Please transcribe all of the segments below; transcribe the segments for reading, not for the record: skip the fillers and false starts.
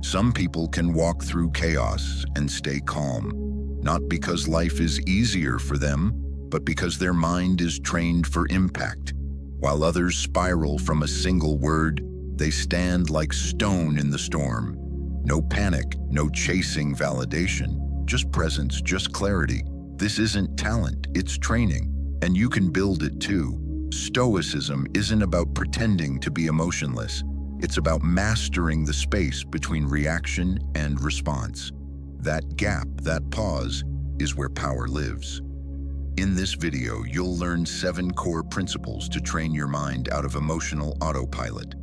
Some people can walk through chaos and stay calm, not because life is easier for them, but because their mind is trained for impact. While others spiral from a single word, they stand like stone in the storm. No panic, no chasing validation, just presence, just clarity. This isn't talent, it's training, and you can build it too. Stoicism isn't about pretending to be emotionless. It's about mastering the space between reaction and response. That gap, that pause, is where power lives. In this video, you'll learn 7 core principles to train your mind out of emotional autopilot.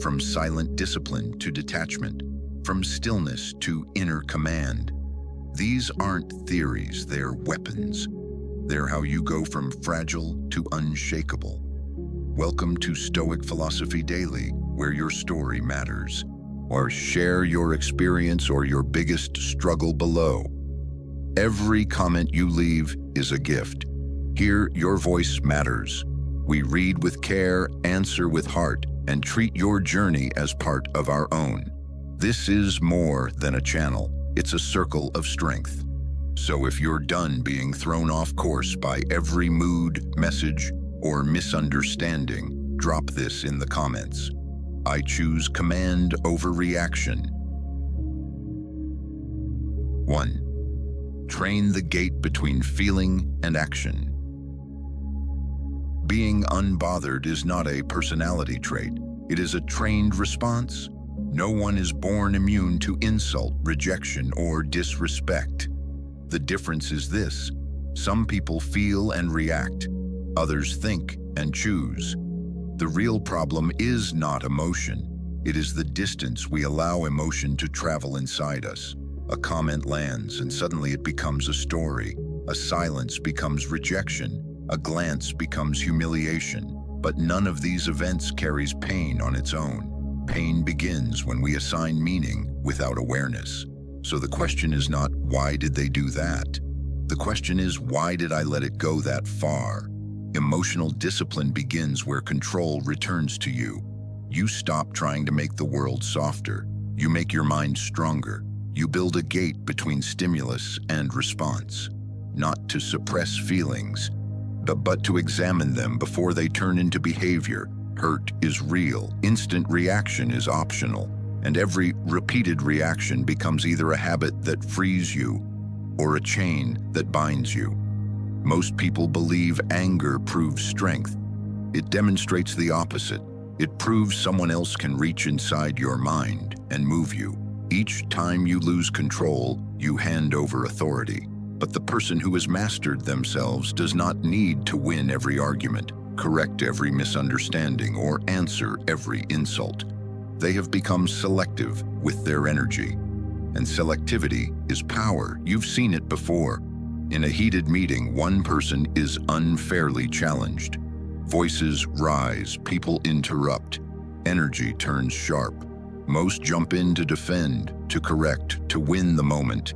From silent discipline to detachment, from stillness to inner command. These aren't theories, they're weapons. They're how you go from fragile to unshakable. Welcome to Stoic Philosophy Daily, where your story matters. Or share your experience or your biggest struggle below. Every comment you leave is a gift. Here, your voice matters. We read with care, answer with heart, and treat your journey as part of our own. This is more than a channel. It's a circle of strength. So if you're done being thrown off course by every mood, message, or misunderstanding, drop this in the comments. I choose command over reaction. 1. Train the gate between feeling and action. Being unbothered is not a personality trait. It is a trained response. No one is born immune to insult, rejection, or disrespect. The difference is this: some people feel and react, others think and choose. The real problem is not emotion. It is the distance we allow emotion to travel inside us. A comment lands and suddenly it becomes a story. A silence becomes rejection. A glance becomes humiliation. But none of these events carries pain on its own. Pain begins when we assign meaning without awareness. So the question is not, why did they do that? The question is, why did I let it go that far? Emotional discipline begins where control returns to you. You stop trying to make the world softer. You make your mind stronger. You build a gate between stimulus and response. Not to suppress feelings, but to examine them before they turn into behavior. Hurt is real. Instant reaction is optional. And every repeated reaction becomes either a habit that frees you or a chain that binds you. Most people believe anger proves strength. It demonstrates the opposite. It proves someone else can reach inside your mind and move you. Each time you lose control, you hand over authority. But the person who has mastered themselves does not need to win every argument, correct every misunderstanding, or answer every insult. They have become selective with their energy. And selectivity is power. You've seen it before. In a heated meeting, one person is unfairly challenged. Voices rise, people interrupt. Energy turns sharp. Most jump in to defend, to correct, to win the moment.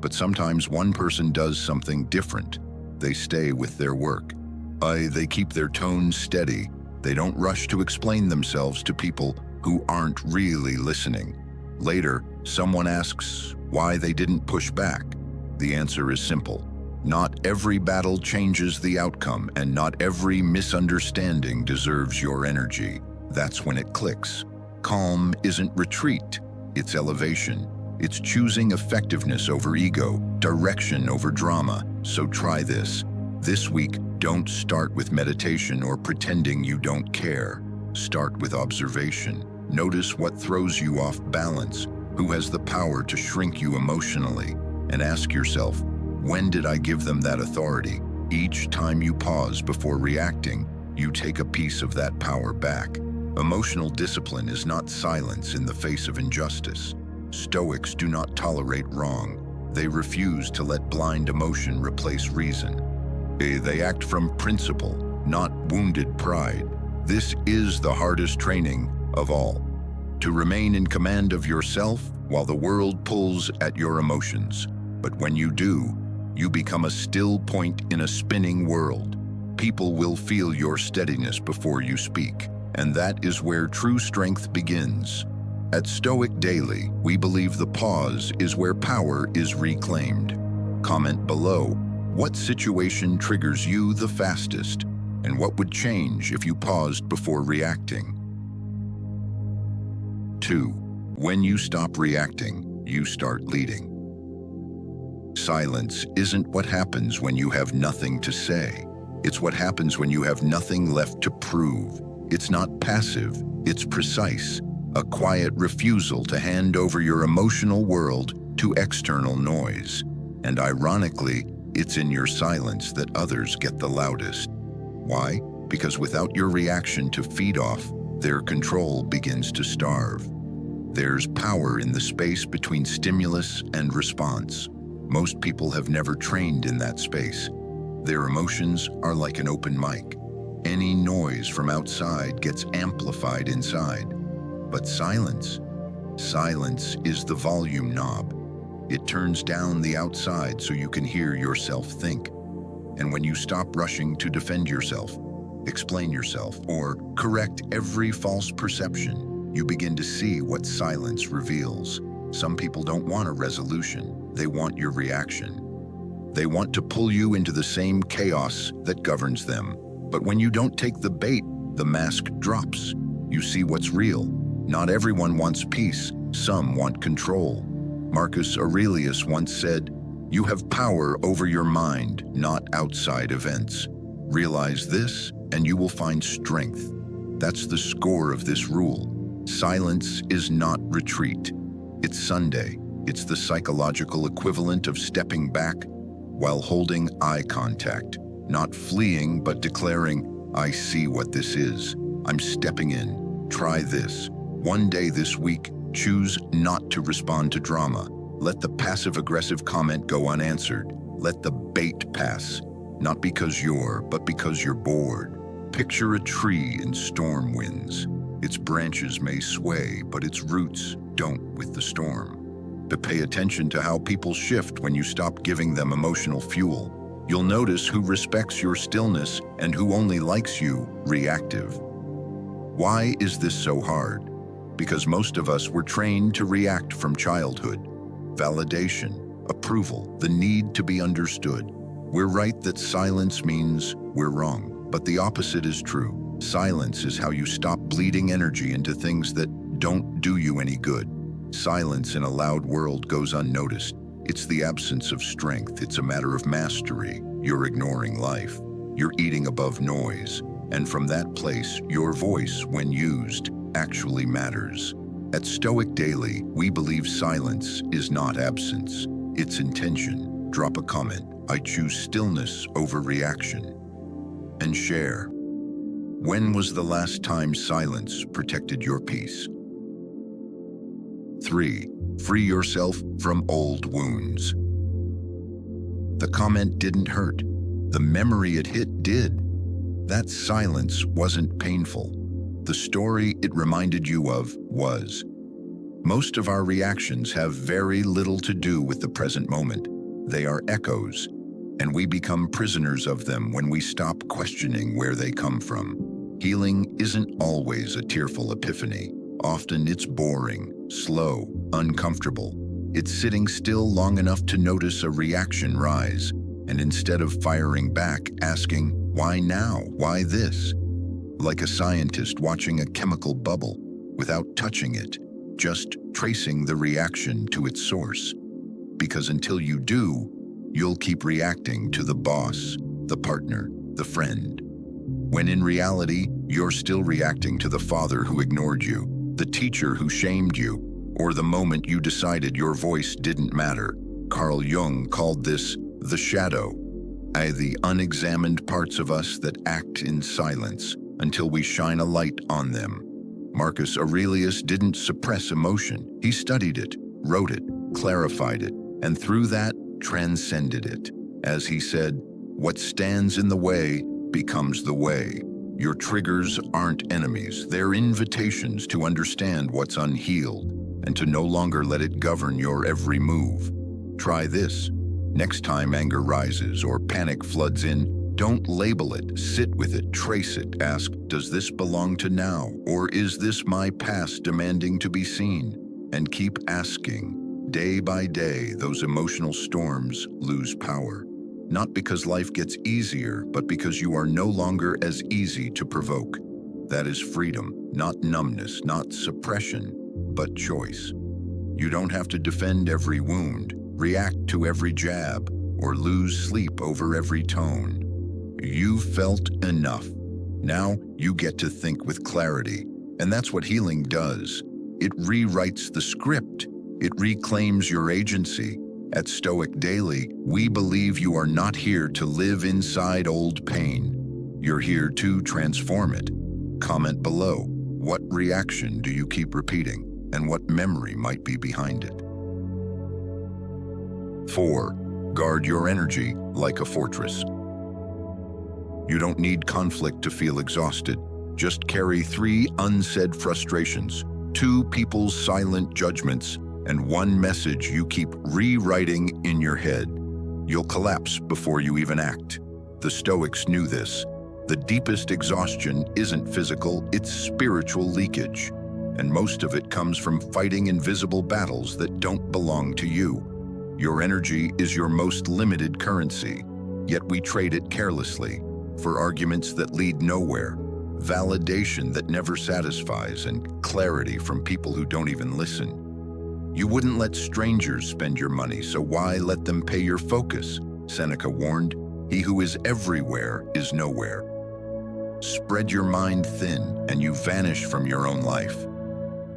But sometimes one person does something different. They stay with their work. They keep their tone steady. They don't rush to explain themselves to people who aren't really listening. Later, someone asks why they didn't push back. The answer is simple. Not every battle changes the outcome, and not every misunderstanding deserves your energy. That's when it clicks. Calm isn't retreat, it's elevation. It's choosing effectiveness over ego, direction over drama. So try this. This week, don't start with meditation or pretending you don't care. Start with observation. Notice what throws you off balance, who has the power to shrink you emotionally, and ask yourself, when did I give them that authority? Each time you pause before reacting, you take a piece of that power back. Emotional discipline is not silence in the face of injustice. Stoics do not tolerate wrong. They refuse to let blind emotion replace reason. They act from principle, not wounded pride. This is the hardest training of all. To remain in command of yourself while the world pulls at your emotions. But when you do, you become a still point in a spinning world. People will feel your steadiness before you speak, and that is where true strength begins. At Stoic Daily, we believe the pause is where power is reclaimed. Comment below, what situation triggers you the fastest, and what would change if you paused before reacting? 2. When you stop reacting, you start leading. Silence isn't what happens when you have nothing to say. It's what happens when you have nothing left to prove. It's not passive, it's precise. A quiet refusal to hand over your emotional world to external noise. And ironically, it's in your silence that others get the loudest. Why? Because without your reaction to feed off, their control begins to starve. There's power in the space between stimulus and response. Most people have never trained in that space. Their emotions are like an open mic. Any noise from outside gets amplified inside. But silence is the volume knob. It turns down the outside so you can hear yourself think. And when you stop rushing to defend yourself, explain yourself, or correct every false perception, you begin to see what silence reveals. Some people don't want a resolution. They want your reaction. They want to pull you into the same chaos that governs them. But when you don't take the bait, the mask drops. You see what's real. Not everyone wants peace. Some want control. Marcus Aurelius once said, "You have power over your mind, not outside events. Realize this, and you will find strength." That's the score of this rule. Silence is not retreat. It's Sunday. It's the psychological equivalent of stepping back while holding eye contact, not fleeing but declaring, "I see what this is. I'm stepping in. Try this. One day this week, choose not to respond to drama. Let the passive-aggressive comment go unanswered. Let the bait pass, not because but because you're bored. Picture a tree in storm winds. Its branches may sway, but its roots don't with the storm. But pay attention to how people shift when you stop giving them emotional fuel. You'll notice who respects your stillness and who only likes you reactive. Why is this so hard? Because most of us were trained to react from childhood. Validation, approval, the need to be understood. We're right that silence means we're wrong, but the opposite is true. Silence is how you stop bleeding energy into things that don't do you any good. Silence in a loud world goes unnoticed. It's the absence of strength. It's a matter of mastery. You're ignoring life. You're eating above noise. And from that place, your voice, when used, actually matters. At Stoic Daily, we believe silence is not absence. It's intention. Drop a comment. I choose stillness over reaction. And share. When was the last time silence protected your peace? 3. Free yourself from old wounds. The comment didn't hurt. The memory it hit did. That silence wasn't painful. The story it reminded you of was. Most of our reactions have very little to do with the present moment. They are echoes, and we become prisoners of them when we stop questioning where they come from. Healing isn't always a tearful epiphany. Often it's boring, slow, uncomfortable. It's sitting still long enough to notice a reaction rise, and instead of firing back, asking, why now? Why this? Like a scientist watching a chemical bubble without touching it, just tracing the reaction to its source. Because until you do, you'll keep reacting to the boss, the partner, the friend. When in reality, you're still reacting to the father who ignored you, the teacher who shamed you, or the moment you decided your voice didn't matter. Carl Jung called this the shadow, the unexamined parts of us that act in silence until we shine a light on them. Marcus Aurelius didn't suppress emotion. He studied it, wrote it, clarified it, and through that, transcended it. As he said, what stands in the way becomes the way. Your triggers aren't enemies. They're invitations to understand what's unhealed and to no longer let it govern your every move. Try this. Next time anger rises or panic floods in, Don't label it, sit with it, trace it, ask, does this belong to now, or is this my past demanding to be seen? And keep asking. Day by day, those emotional storms lose power. Not because life gets easier, but because you are no longer as easy to provoke. That is freedom, not numbness, not suppression, but choice. You don't have to defend every wound, react to every jab, or lose sleep over every tone. You've felt enough. Now you get to think with clarity, and that's what healing does. It rewrites the script. It reclaims your agency. At Stoic Daily, we believe you are not here to live inside old pain. You're here to transform it. Comment below. What reaction do you keep repeating, and what memory might be behind it? 4. Guard your energy like a fortress. You don't need conflict to feel exhausted. Just carry 3 unsaid frustrations, 2 people's silent judgments, and 1 message you keep rewriting in your head. You'll collapse before you even act. The Stoics knew this. The deepest exhaustion isn't physical, it's spiritual leakage. And most of it comes from fighting invisible battles that don't belong to you. Your energy is your most limited currency, yet we trade it carelessly for arguments that lead nowhere, validation that never satisfies, and clarity from people who don't even listen. You wouldn't let strangers spend your money, so why let them pay your focus? Seneca warned, "He who is everywhere is nowhere." Spread your mind thin, and you vanish from your own life.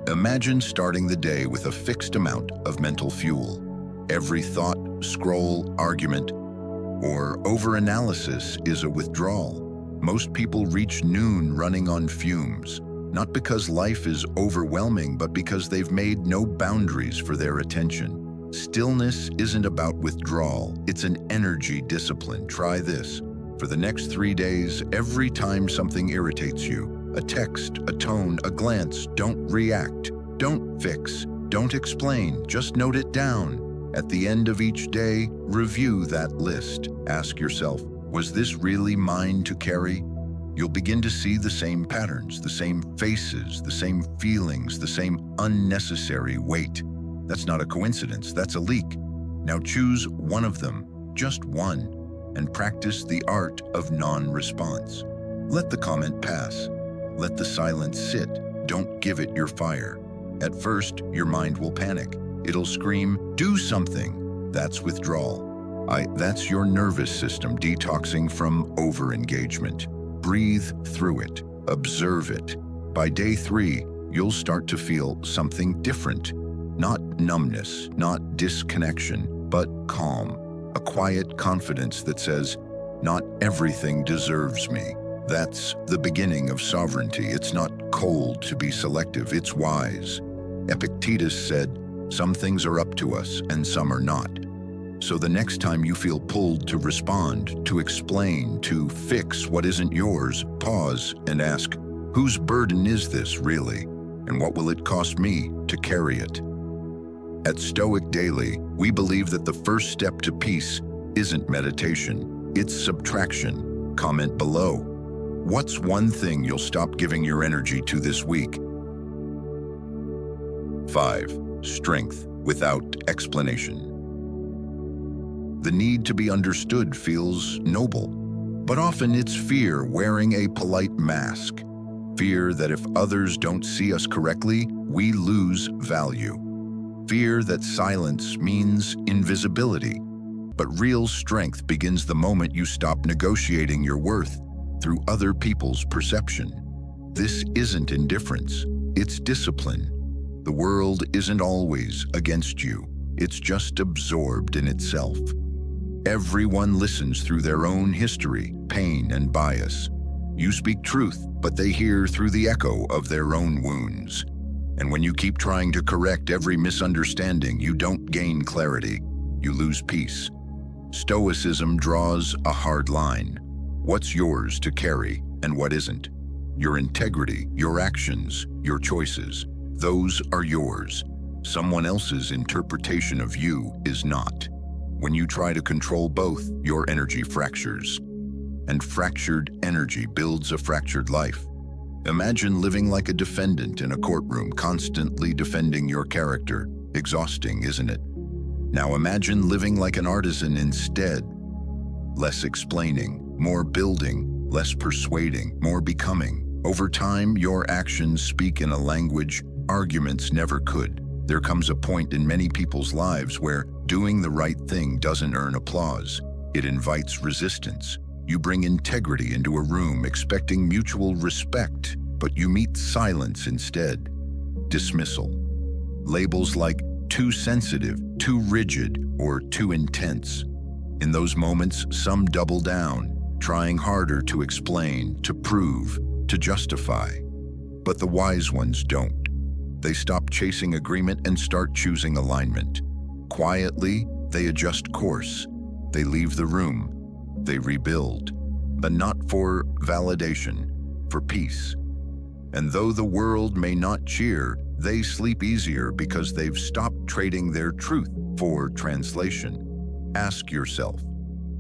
Imagine starting the day with a fixed amount of mental fuel. Every thought, scroll, argument, or overanalysis is a withdrawal. Most people reach noon running on fumes, not because life is overwhelming, but because they've made no boundaries for their attention. Stillness isn't about withdrawal, it's an energy discipline. Try this. For the next 3 days, every time something irritates you, a text, a tone, a glance, don't react, don't fix, don't explain, just note it down. At the end of each day, review that list. Ask yourself, was this really mine to carry? You'll begin to see the same patterns, the same faces, the same feelings, the same unnecessary weight. That's not a coincidence, that's a leak. Now choose one of them, just one, and practice the art of non-response. Let the comment pass. Let the silence sit. Don't give it your fire. At first, your mind will panic. It'll scream, do something. That's withdrawal. That's your nervous system detoxing from over-engagement. Breathe through it. Observe it. By day 3, you'll start to feel something different. Not numbness, not disconnection, but calm. A quiet confidence that says, not everything deserves me. That's the beginning of sovereignty. It's not cold to be selective, it's wise. Epictetus said, some things are up to us and some are not. So the next time you feel pulled to respond, to explain, to fix what isn't yours, pause and ask, whose burden is this really? And what will it cost me to carry it? At Stoic Daily, we believe that the first step to peace isn't meditation, it's subtraction. Comment below. What's one thing you'll stop giving your energy to this week? 5. Strength without explanation. The need to be understood feels noble, but often it's fear wearing a polite mask. Fear that if others don't see us correctly, we lose value. Fear that silence means invisibility. But real strength begins the moment you stop negotiating your worth through other people's perception. This isn't indifference, it's discipline. The world isn't always against you, it's just absorbed in itself. Everyone listens through their own history, pain, and bias. You speak truth, but they hear through the echo of their own wounds. And when you keep trying to correct every misunderstanding, you don't gain clarity, you lose peace. Stoicism draws a hard line. What's yours to carry and what isn't? Your integrity, your actions, your choices, those are yours. Someone else's interpretation of you is not. When you try to control both, your energy fractures. and fractured energy builds a fractured life. Imagine living like a defendant in a courtroom, constantly defending your character. Exhausting, isn't it? Now imagine living like an artisan instead. Less explaining, more building, less persuading, more becoming. Over time, your actions speak in a language arguments never could. There comes a point in many people's lives where doing the right thing doesn't earn applause. It invites resistance. You bring integrity into a room expecting mutual respect, but you meet silence instead. Dismissal. Labels like too sensitive, too rigid, or too intense. In those moments, some double down, trying harder to explain, to prove, to justify. But the wise ones don't. They stop chasing agreement and start choosing alignment. Quietly, they adjust course. They leave the room. They rebuild, but not for validation, for peace. And though the world may not cheer, they sleep easier because they've stopped trading their truth for translation. Ask yourself,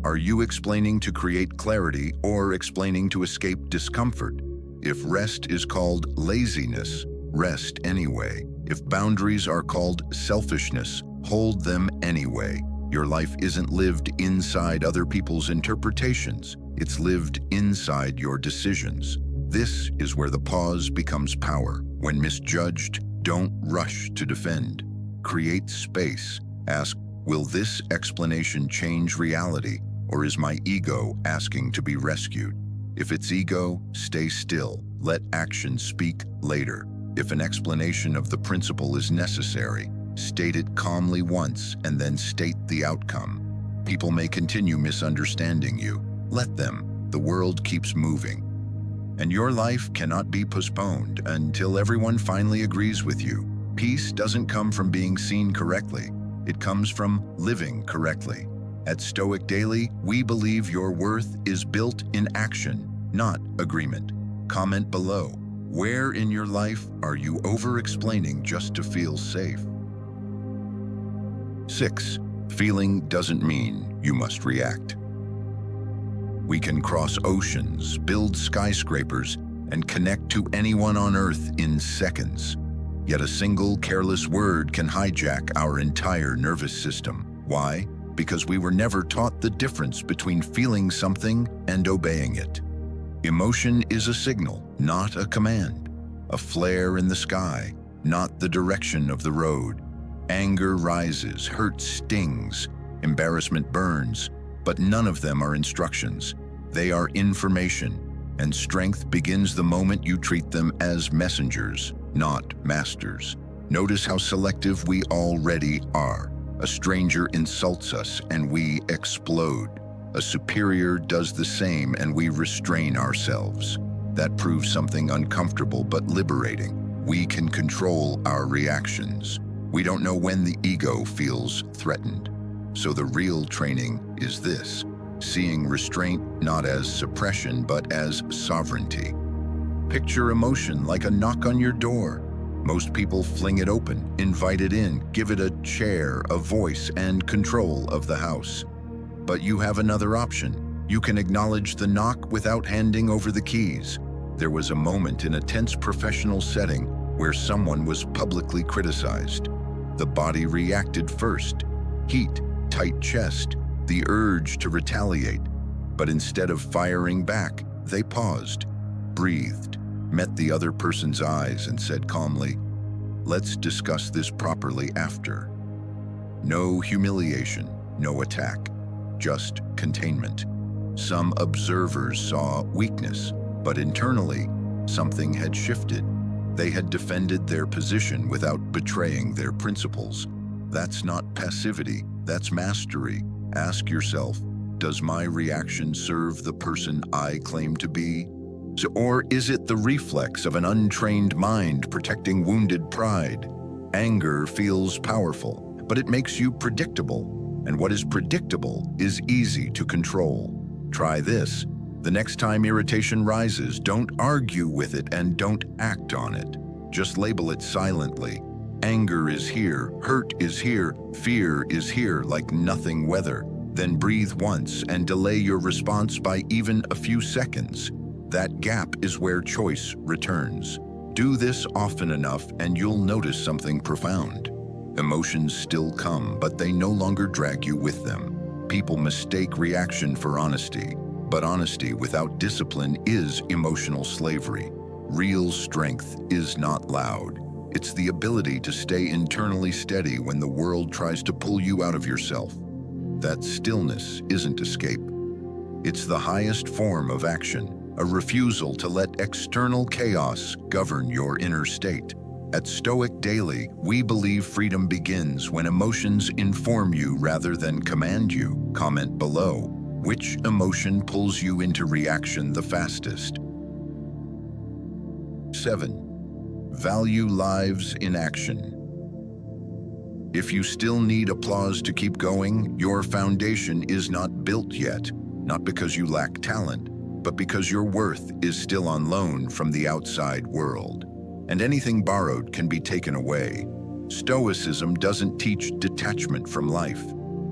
are you explaining to create clarity or explaining to escape discomfort? If rest is called laziness, rest anyway. If boundaries are called selfishness, hold them anyway. Your life isn't lived inside other people's interpretations. It's lived inside your decisions. This is where the pause becomes power. When misjudged, don't rush to defend. Create space. Ask, will this explanation change reality, or is my ego asking to be rescued? If it's ego, stay still. Let action speak later. If an explanation of the principle is necessary, state it calmly once and then state the outcome. People may continue misunderstanding you. Let them. The world keeps moving. And your life cannot be postponed until everyone finally agrees with you. Peace doesn't come from being seen correctly. It comes from living correctly. At Stoic Daily, we believe your worth is built in action, not agreement. Comment below. Where in your life are you over-explaining just to feel safe? 6. Feeling doesn't mean you must react. We can cross oceans, build skyscrapers, and connect to anyone on Earth in seconds. Yet a single careless word can hijack our entire nervous system. Why? Because we were never taught the difference between feeling something and obeying it. Emotion is a signal, not a command. A flare in the sky, not the direction of the road. Anger rises, hurt stings, embarrassment burns, but none of them are instructions. They are information, and strength begins the moment you treat them as messengers, not masters. Notice how selective we already are. A stranger insults us and we explode. A superior does the same and we restrain ourselves. That proves something uncomfortable but liberating. We can control our reactions. We don't know when the ego feels threatened. So the real training is this: seeing restraint not as suppression but as sovereignty. Picture emotion like a knock on your door. Most people fling it open, invite it in, give it a chair, a voice, and control of the house. But you have another option. You can acknowledge the knock without handing over the keys. There was a moment in a tense professional setting where someone was publicly criticized. The body reacted first. Heat, tight chest, the urge to retaliate. But instead of firing back, they paused, breathed, met the other person's eyes and said calmly, "Let's discuss this properly after." No humiliation, no attack, just containment. Some observers saw weakness, but internally, something had shifted. They had defended their position without betraying their principles. That's not passivity, that's mastery. Ask yourself, does my reaction serve the person I claim to be? Or is it the reflex of an untrained mind protecting wounded pride? Anger feels powerful, but it makes you predictable. And what is predictable is easy to control. Try this. The next time irritation rises, don't argue with it and don't act on it. Just label it silently. Anger is here, hurt is here, fear is here like nothing weather. Then breathe once and delay your response by even a few seconds. That gap is where choice returns. Do this often enough and you'll notice something profound. Emotions still come, but they no longer drag you with them. People mistake reaction for honesty, but honesty without discipline is emotional slavery. Real strength is not loud. It's the ability to stay internally steady when the world tries to pull you out of yourself. That stillness isn't escape. It's the highest form of action, a refusal to let external chaos govern your inner state. At Stoic Daily, we believe freedom begins when emotions inform you rather than command you. Comment below. Which emotion pulls you into reaction the fastest? 7. Value lives in action. If you still need applause to keep going, your foundation is not built yet, not because you lack talent, but because your worth is still on loan from the outside world. And anything borrowed can be taken away. Stoicism doesn't teach detachment from life.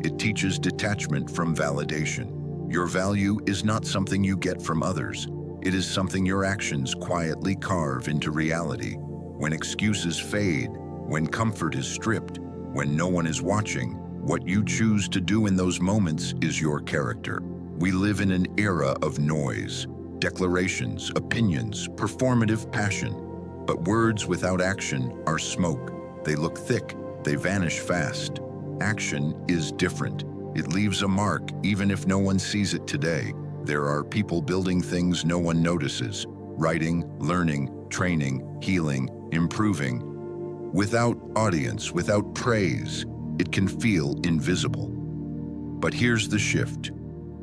It teaches detachment from validation. Your value is not something you get from others. It is something your actions quietly carve into reality. When excuses fade, when comfort is stripped, when no one is watching, what you choose to do in those moments is your character. We live in an era of noise, declarations, opinions, performative passion. But words without action are smoke. They look thick, they vanish fast. Action is different. It leaves a mark even if no one sees it today. There are people building things no one notices, writing, learning, training, healing, improving. Without audience, without praise, it can feel invisible. But here's the shift.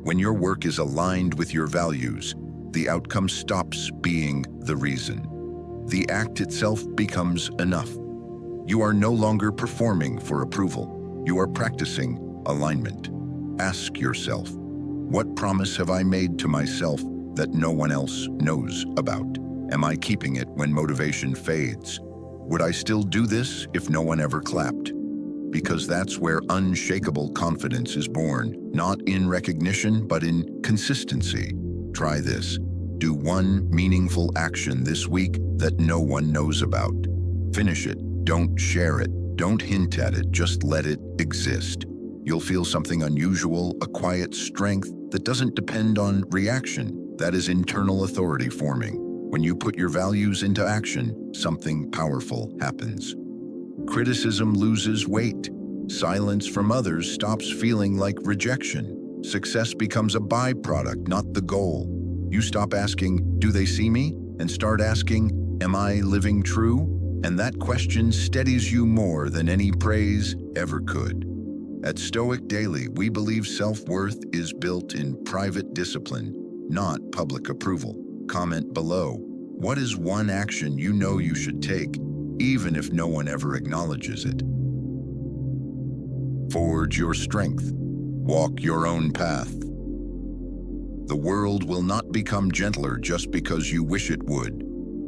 When your work is aligned with your values, the outcome stops being the reason. The act itself becomes enough. You are no longer performing for approval. You are practicing alignment. Ask yourself, what promise have I made to myself that no one else knows about? Am I keeping it when motivation fades? Would I still do this if no one ever clapped? Because that's where unshakable confidence is born, not in recognition, but in consistency. Try this. Do one meaningful action this week that no one knows about. Finish it. Don't share it. Don't hint at it. Just let it exist. You'll feel something unusual, a quiet strength that doesn't depend on reaction. That is internal authority forming. When you put your values into action, something powerful happens. Criticism loses weight. Silence from others stops feeling like rejection. Success becomes a byproduct, not the goal. You stop asking, do they see me? And start asking, am I living true? And that question steadies you more than any praise ever could. At Stoic Daily, we believe self-worth is built in private discipline, not public approval. Comment below. What is one action you know you should take, even if no one ever acknowledges it? Forge your strength. Walk your own path. The world will not become gentler just because you wish it would,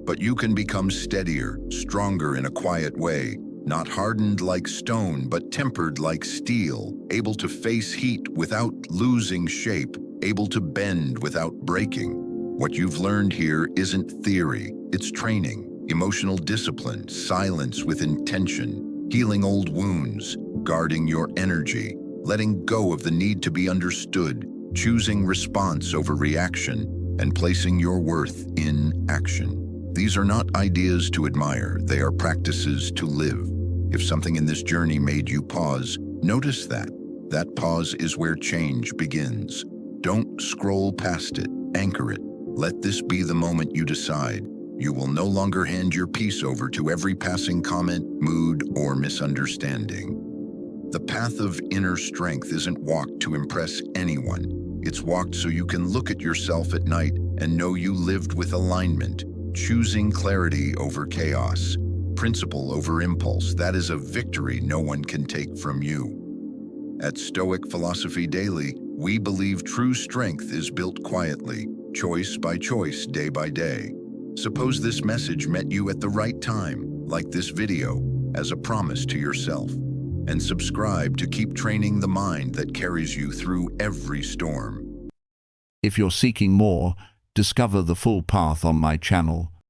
but you can become steadier, stronger in a quiet way, not hardened like stone, but tempered like steel, able to face heat without losing shape, able to bend without breaking. What you've learned here isn't theory, it's training, emotional discipline, silence with intention, healing old wounds, guarding your energy, letting go of the need to be understood, choosing response over reaction, and placing your worth in action. These are not ideas to admire, they are practices to live. If something in this journey made you pause, notice that. That pause is where change begins. Don't scroll past it, anchor it. Let this be the moment you decide. You will no longer hand your peace over to every passing comment, mood, or misunderstanding. The path of inner strength isn't walked to impress anyone. It's walked so you can look at yourself at night and know you lived with alignment, choosing clarity over chaos, principle over impulse. That is a victory no one can take from you. At Stoic Philosophy Daily, we believe true strength is built quietly, choice by choice, day by day. Suppose this message met you at the right time, like this video, as a promise to yourself. and subscribe to keep training the mind that carries you through every storm. If you're seeking more, discover the full path on my channel.